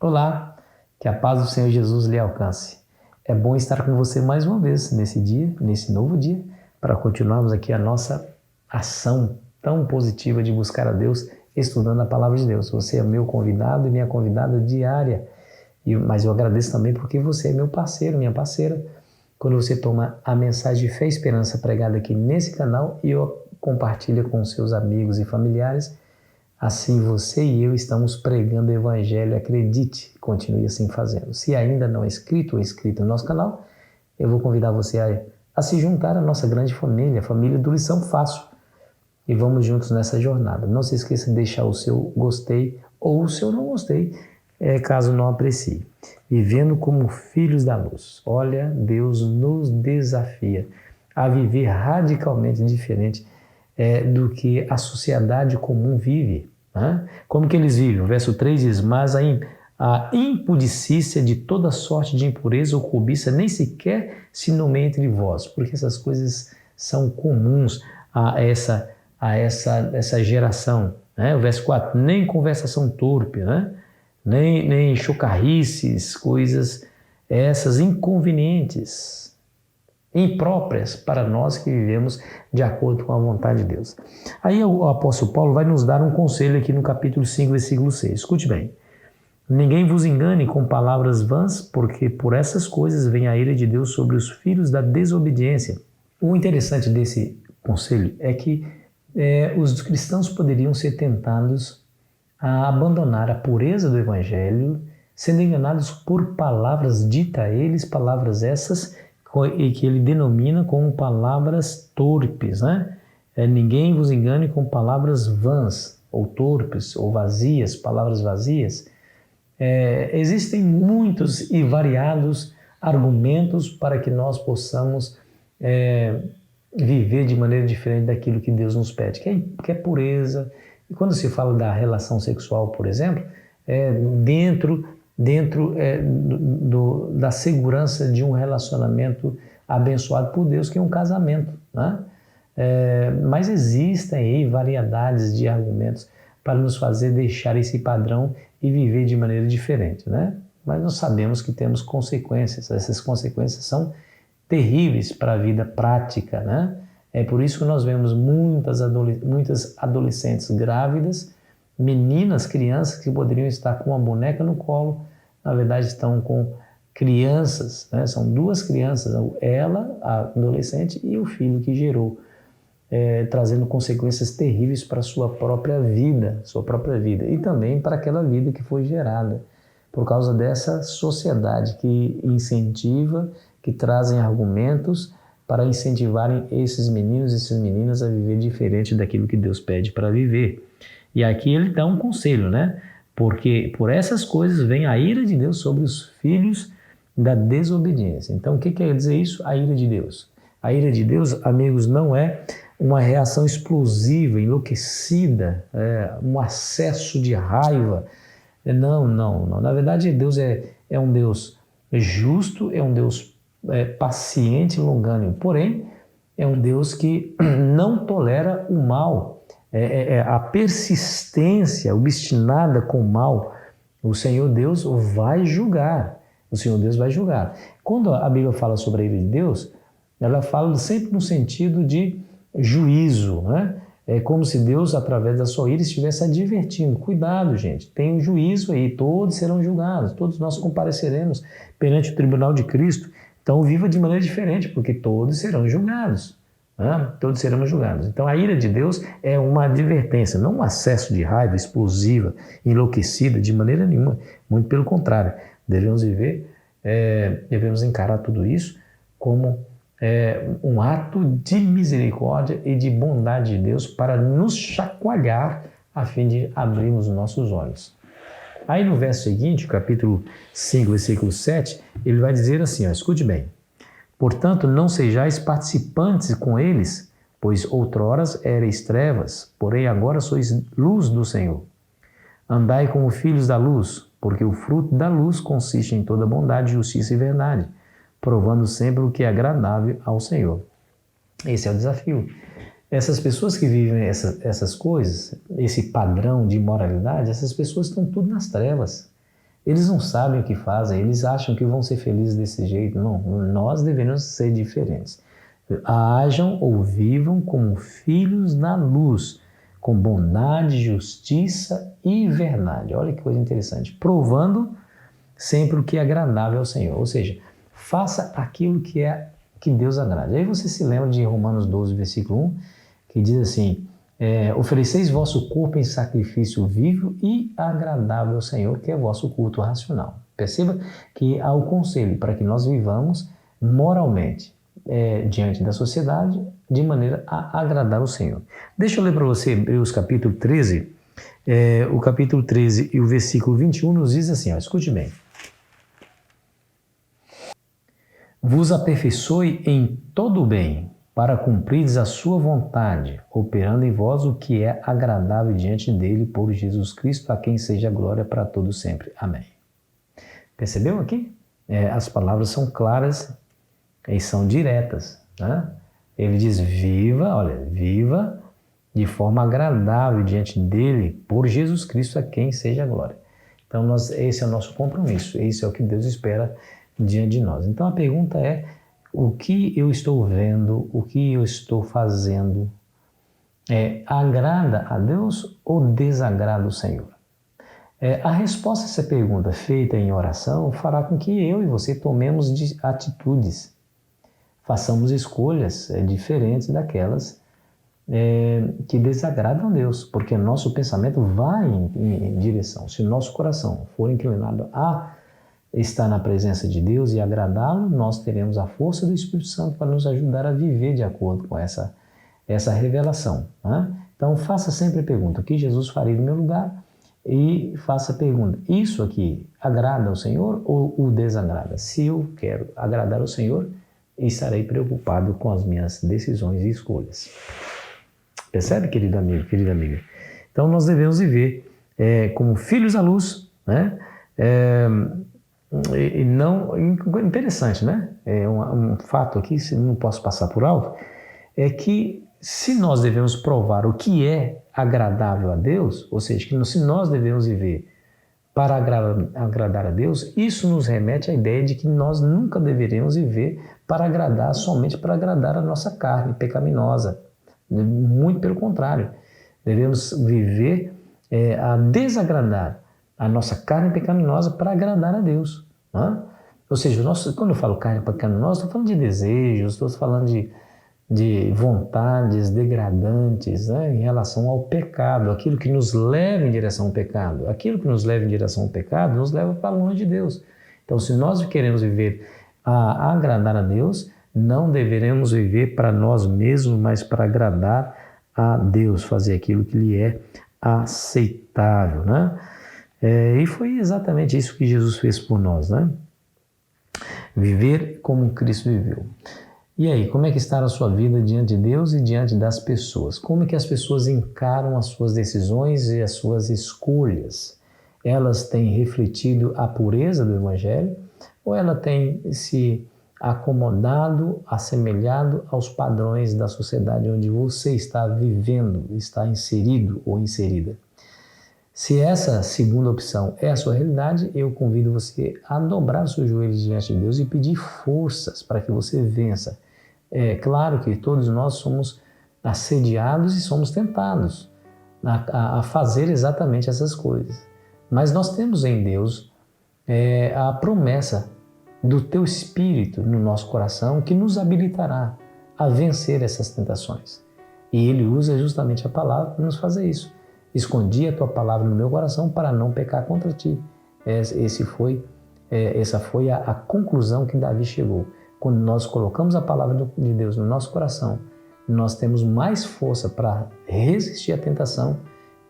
Olá, que a paz do Senhor Jesus lhe alcance. É bom estar com você mais uma vez nesse dia, nesse novo dia, para continuarmos aqui a nossa ação tão positiva de buscar a Deus, estudando a Palavra de Deus. Você é meu convidado e minha convidada diária, mas eu agradeço também porque você é meu parceiro, minha parceira, quando você toma a mensagem de fé e esperança pregada aqui nesse canal e compartilha com seus amigos e familiares. Assim você e eu estamos pregando o Evangelho, acredite, continue assim fazendo. Se ainda não é inscrito ou inscrito no nosso canal, eu vou convidar você a se juntar à nossa grande família, a família do Lição Fácil. E vamos juntos nessa jornada. Não se esqueça de deixar o seu gostei ou o seu não gostei, caso não aprecie. Vivendo como filhos da luz. Olha, Deus nos desafia a viver radicalmente diferente do que a sociedade comum vive. Como que eles vivem? O verso 3 diz, mas a impudicícia de toda sorte de impureza ou cobiça nem sequer se nomeia entre vós, porque essas coisas são comuns a essa geração. O verso 4, nem conversação torpe, nem chocarrices, coisas essas inconvenientes, impróprias para nós que vivemos de acordo com a vontade de Deus. Aí o apóstolo Paulo vai nos dar um conselho aqui no capítulo 5, versículo 6. Escute bem. Ninguém vos engane com palavras vãs, porque por essas coisas vem a ira de Deus sobre os filhos da desobediência. O interessante desse conselho é que os cristãos poderiam ser tentados a abandonar a pureza do Evangelho, sendo enganados por palavras ditas a eles, palavras essas e que ele denomina como palavras torpes, Ninguém vos engane com palavras vãs, ou torpes, ou vazias, palavras vazias. Existem muitos e variados argumentos para que nós possamos viver de maneira diferente daquilo que Deus nos pede, que é pureza. E quando se fala da relação sexual, por exemplo, dentro da segurança de um relacionamento abençoado por Deus, que é um casamento. Mas existem aí variedades de argumentos para nos fazer deixar esse padrão e viver de maneira diferente. Mas nós sabemos que temos consequências, essas consequências são terríveis para a vida prática. É por isso que nós vemos muitas adolescentes grávidas, meninas, crianças que poderiam estar com uma boneca no colo, na verdade estão com crianças, são duas crianças, ela, a adolescente, e o filho que gerou, trazendo consequências terríveis para a sua própria vida, e também para aquela vida que foi gerada, por causa dessa sociedade que incentiva, que trazem argumentos para incentivarem esses meninos e essas meninas a viver diferente daquilo que Deus pede para viver. E aqui ele dá um conselho, porque por essas coisas vem a ira de Deus sobre os filhos da desobediência. Então, o que quer dizer isso? A ira de Deus. A ira de Deus, amigos, não é uma reação explosiva, enlouquecida, um acesso de raiva. Não. Na verdade, Deus é um Deus justo, é um Deus paciente e longânimo. Porém, é um Deus que não tolera o mal. A persistência obstinada com o mal, o Senhor Deus vai julgar. Quando a Bíblia fala sobre a ira de Deus, ela fala sempre no sentido de juízo. É como se Deus, através da sua ira, estivesse advertindo. Cuidado, gente, tem um juízo aí, todos serão julgados, todos nós compareceremos perante o tribunal de Cristo. Então viva de maneira diferente, porque todos serão julgados. Todos seremos julgados. Então a ira de Deus é uma advertência, não um acesso de raiva explosiva, enlouquecida, de maneira nenhuma. Muito pelo contrário, devemos encarar tudo isso como um ato de misericórdia e de bondade de Deus para nos chacoalhar a fim de abrirmos os nossos olhos. Aí no verso seguinte, capítulo 5, versículo 7, ele vai dizer assim, escute bem. Portanto, não sejais participantes com eles, pois outroras erais trevas, porém agora sois luz do Senhor. Andai como filhos da luz, porque o fruto da luz consiste em toda bondade, justiça e verdade, provando sempre o que é agradável ao Senhor. Esse é o desafio. Essas pessoas que vivem essas coisas, esse padrão de imoralidade, essas pessoas estão tudo nas trevas. Eles não sabem o que fazem, eles acham que vão ser felizes desse jeito. Não, nós devemos ser diferentes. Hajam ou vivam como filhos na luz, com bondade, justiça e verdade. Olha que coisa interessante. Provando sempre o que é agradável ao Senhor. Ou seja, faça aquilo que Deus agrada. Aí você se lembra de Romanos 12, versículo 1, que diz assim: ofereceis vosso corpo em sacrifício vivo e agradável ao Senhor, que é vosso culto racional. Perceba que há o conselho para que nós vivamos moralmente diante da sociedade de maneira a agradar o Senhor. Deixa eu ler para você Hebreus capítulo 13. O capítulo 13 e o versículo 21 nos diz assim, escute bem. Vos aperfeiçoe em todo o bem, para cumprides a sua vontade, operando em vós o que é agradável diante dele por Jesus Cristo, a quem seja glória para todos sempre. Amém. Percebeu aqui? As palavras são claras e são diretas, né? Ele diz, viva de forma agradável diante dele por Jesus Cristo, a quem seja glória. Então, esse é o nosso compromisso, esse é o que Deus espera diante de nós. Então, a pergunta é, o que eu estou vendo, o que eu estou fazendo, agrada a Deus ou desagrada o Senhor? A resposta a essa pergunta feita em oração fará com que eu e você tomemos atitudes, façamos escolhas diferentes daquelas que desagradam a Deus, porque nosso pensamento vai em direção. Se o nosso coração for inclinado a estar na presença de Deus e agradá-lo, nós teremos a força do Espírito Santo para nos ajudar a viver de acordo com essa revelação, né? Então, faça sempre a pergunta, o que Jesus faria no meu lugar? E faça a pergunta, isso aqui agrada ao Senhor ou o desagrada? Se eu quero agradar ao Senhor, estarei preocupado com as minhas decisões e escolhas. Percebe, querido amigo, querida amiga? Então, nós devemos viver como filhos à luz, né? E não, interessante, né? Um fato aqui, se não posso passar por alto, é que se nós devemos provar o que é agradável a Deus, ou seja, que se nós devemos viver para agradar a Deus, isso nos remete à ideia de que nós nunca deveríamos viver somente para agradar a nossa carne pecaminosa. Muito pelo contrário, devemos viver a desagradar a nossa carne pecaminosa para agradar a Deus. Né? Ou seja, quando eu falo carne pecaminosa, estou falando de desejos, estou falando de vontades degradantes, né, em relação ao pecado, aquilo que nos leva em direção ao pecado. Aquilo que nos leva em direção ao pecado nos leva para longe de Deus. Então, se nós queremos viver a agradar a Deus, não deveremos viver para nós mesmos, mas para agradar a Deus, fazer aquilo que lhe é aceitável, né? E foi exatamente isso que Jesus fez por nós, né? Viver como Cristo viveu. E aí, como é que está a sua vida diante de Deus e diante das pessoas? Como é que as pessoas encaram as suas decisões e as suas escolhas? Elas têm refletido a pureza do Evangelho ou ela tem se acomodado, assemelhado aos padrões da sociedade onde você está vivendo, está inserido ou inserida? Se essa segunda opção é a sua realidade, eu convido você a dobrar os seus joelhos diante de Deus e pedir forças para que você vença. É claro que todos nós somos assediados e somos tentados a fazer exatamente essas coisas. Mas nós temos em Deus a promessa do teu Espírito no nosso coração que nos habilitará a vencer essas tentações. E Ele usa justamente a palavra para nos fazer isso. Escondi a tua palavra no meu coração para não pecar contra ti. Essa foi a conclusão que Davi chegou. Quando nós colocamos a palavra de Deus no nosso coração, nós temos mais força para resistir à tentação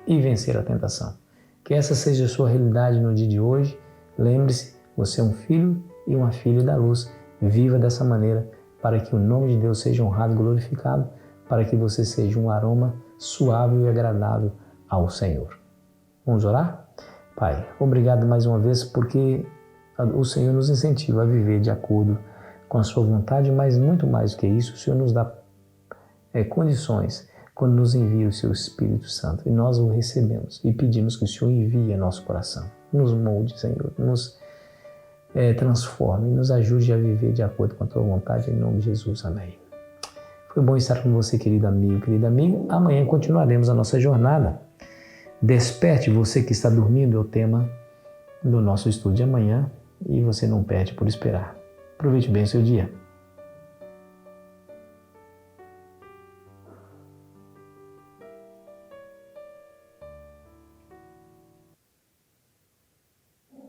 e vencer a tentação. Que essa seja a sua realidade no dia de hoje. Lembre-se, você é um filho e uma filha da luz. Viva dessa maneira para que o nome de Deus seja honrado e glorificado, para que você seja um aroma suave e agradável ao Senhor. Vamos orar? Pai, obrigado mais uma vez porque o Senhor nos incentiva a viver de acordo com a sua vontade, mas muito mais do que isso, o Senhor nos dá condições quando nos envia o seu Espírito Santo. E nós o recebemos e pedimos que o Senhor envie a nosso coração. Nos molde, Senhor, nos transforme, nos ajude a viver de acordo com a tua vontade, em nome de Jesus. Amém. Foi bom estar com você, querido amigo, querida amiga. Amanhã continuaremos a nossa jornada. Desperte, você que está dormindo, é o tema do nosso estudo de amanhã, e você não perde por esperar. Aproveite bem o seu dia.